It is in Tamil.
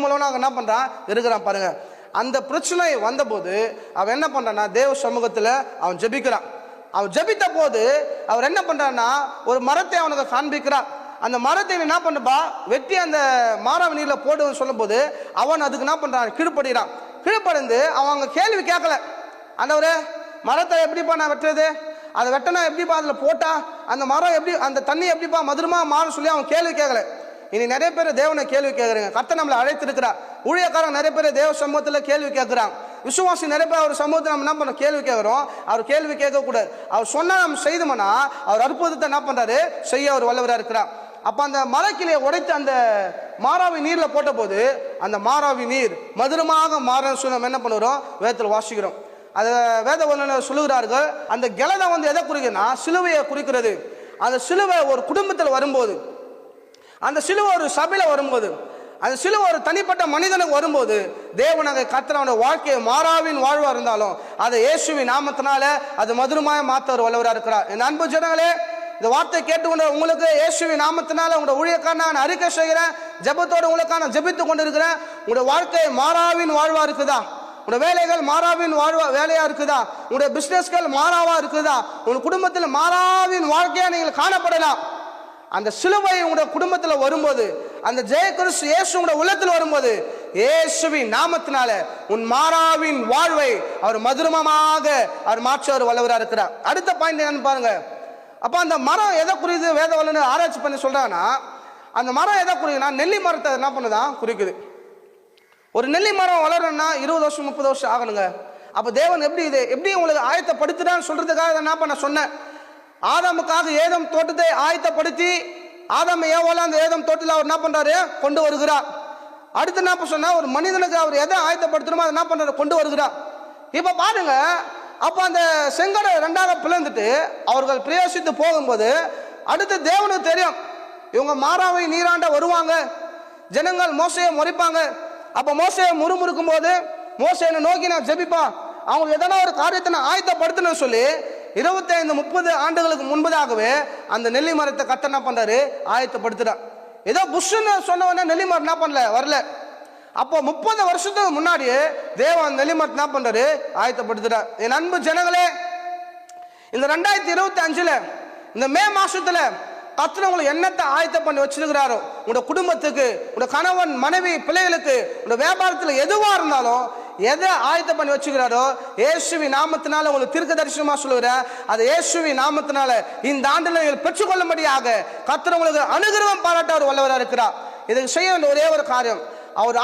மூலமாக என்ன பண்றான் இருக்கிறான் பாருங்க. அந்த பிரச்சனை வந்தபோது அவன் என்ன பண்றான்னா தேவ சமூகத்துல அவன் ஜெபிக்கிறான். அவன் ஜெபித்த போது அவர் என்ன பண்றான்னா ஒரு மரத்தை அவனுக்கு காண்பிக்கிறார். அந்த மரத்தை என்ன பண்ணப்பா வெட்டி அந்த மாறாவு நீர்ல போடுன்னு சொல்லும் போது அவன் அதுக்கு என்ன பண்றான் கீழ்படுகிறான். கீழ்படிந்து அவங்க கேள்வி கேட்கல, ஆண்டவரே மரத்தை எப்படிப்பா நான் வெட்டுறது, அதை வெட்டனா எப்படிப்பா அதில் போட்டா அந்த மரம் எப்படி அந்த தண்ணி எப்படிப்பா மதுரமா மாறும் சொல்லி அவன் கேள்வி கேட்கல. இனி நிறைய பேர் தேவனை கேள்வி கேட்குறீங்க. கர்த்தர் நம்மளை அழைத்திருக்கிறார். ஊழியக்காரங்க நிறைய பேர் தேவ சமூகத்தில் கேள்வி கேட்குறாங்க. விசுவாசி நிறைய பேர் அவர் சமூகத்தில் நம்ம என்ன பண்ண கேள்வி கேட்குறோம். அவர் கேள்வி கேட்கக்கூடாது. அவர் சொன்னா நம்ம செய்தோம்னா அவர் அற்புதத்தை என்ன பண்றாரு செய்ய அவர் வல்லவராக இருக்கிறார். அப்ப அந்த மரக்கிளையை உடைத்து அந்த மாறாவி நீர்ல போட்ட போது அந்த மாறாவி நீர் மதுரமாக மாறன்னு சொல்லி நம்ம என்ன பண்ணுறோம் வேதத்தில் வாசிக்கிறோம். அதை வேத வல்லுநர் சொல்லுகிறார்கள். அந்த கெலதை எதை குறிக்குதுன்னா சிலுவையை குறிக்கிறது. அந்த சிலுவை ஒரு குடும்பத்தில் வரும்போது, அந்த சிலுவை ஒரு சபையில வரும்போது, அந்த சிலுவை ஒரு தனிப்பட்ட மனிதனுக்கு வரும்போது தேவனாக கர்த்தருடைய வாழ்க்கையை மாறாவின் வாழ்வா இருந்தாலும் அதை இயேசுவின் நாமத்தினால அது மதுரமாய மாத்த ஒரு வல்லவராக இருக்கிறார். என் அன்பு ஜனங்களே, இந்த வார்த்தை கேட்டுக்கொண்ட உங்களுக்கு இயேசுவின் நாமத்தினால உங்களோட ஊழியக்காரன் நான் அறிக்கை செய்கிறேன். ஜெபத்தோடு உங்களுக்கான ஜெபித்து கொண்டு இருக்கிறேன். உங்களுடைய வாழ்க்கை மாறாவின் வாழ்வா இருக்குதா? உங்களுடைய வேலைகள் மாறாவின் வாழ்வா வேலையா இருக்குதா? உங்களுடைய பிசினஸ்கள் மாறாவா இருக்குதா? உங்க குடும்பத்தில் மாறாவின் வாழ்க்கையா நீங்கள் காணப்படலாம். அந்த சிலுவை உங்களுடைய குடும்பத்தில் வரும்போது, அந்த ஜெய கிறிஸ்து இயேசு உங்களுடைய உள்ளத்தில் வரும்போது இயேசுவின் நாமத்தினால உன் மாறாவின் வாழ்வை அவர் மதுரமமாக அவர் மாற்ற அவர் வல்லவராக இருக்கிறார். அடுத்த பாயிண்ட் என்னன்னு பாருங்க. அப்ப அந்த மரம் எதை குறிக்குது வேத வல்லுநர் ஆராய்ச்சி பண்ணி சொல்றாங்கன்னா, அந்த மரம் எதை குறிக்குதுன்னா நெல்லி மரத்தை என்ன பண்ணுதான் குறிக்குது. ஒரு நெல்லி மரம் வளரணும்னா 20 வருஷம் 30 வருஷம் ஆகணுங்க. அப்ப தேவன் எப்படி உங்களுக்கு ஆயத்தப்படுத்துறான்னு சொல்றதுக்காக என்ன பண்ண சொன்னேன். ஆதாமுக்காக ஏதம் தோட்டத்தை ஆயத்தப்படுத்தி ஆதாம் ஏவோல அந்த ஏதம் தோட்டத்தில் அவர் என்ன பண்றாரு கொண்டு வருகிறார். அடுத்து என்ன சொன்னா ஒரு மனிதனுக்கு அவர் எதை ஆயத்தப்படுத்தணுமோ அதை என்ன பண்றாரு கொண்டு வருகிறார். இப்ப பாருங்க, அப்ப அந்த செங்கடை 2ஆக பிளந்துட்டு அவர்கள் பிரயோசித்து போகும்போது அடுத்து தேவனுக்கு தெரியும் இவங்க மாறாவை நீராண்ட வருவாங்க, ஜனங்கள் மோசையை முறைப்பாங்க. அப்ப மோசையை முறுமுறுக்கும் போது மோசையை நோக்கி நான் ஜெபிப்பான், அவங்க எதனா ஒரு காரியத்தை நான் ஆயத்தப்படுத்தணும்னு சொல்லி 25-30 ஆண்டுகளுக்கு முன்பதாகவே அந்த நெல்லி மரத்தை கர்த்தர் என்ன பண்றாரு ஆயத்தப்படுத்துறார். ஏதோ புஷ்ன்னு சொன்னவொடனே நெல்லி மரம் என்ன பண்ணல வரல. அப்போ 30 வருஷத்துக்கு முன்னாடியே தேவன் நெல்லி மரத்தை என்ன பண்றாரு ஆயத்தப்படுத்துறார். என் அன்பு ஜனங்களே, இந்த 2025 இந்த மே மாசத்துல கர்த்தர் உங்களுக்கு என்னத்தை ஆயத்தம் பண்ணி வச்சிருக்கிறாரோ உங்களோட குடும்பத்துக்கு, உங்களோட கணவன் மனைவி பிள்ளைகளுக்கு, உங்களோட வியாபாரத்தில் எதுவா இருந்தாலும் எதை ஆயத்தம் பண்ணி வச்சுக்கிறாரோ இயேசுவின் நாமத்தினால உங்களுக்கு தீர்க்க தரிசனமா சொல்லுகிறேன். அது இயேசுவின் நாமத்தினால இந்த ஆண்டுல நீங்கள் பெற்றுக்கொள்ளும்படியாக கர்த்தர் உங்களுக்கு அனுகிரகம் பாராட்ட ஒரு வல்லவராக இருக்கிறார். இதுக்கு செய்ய வேண்டிய ஒரே ஒரு காரியம், அவர்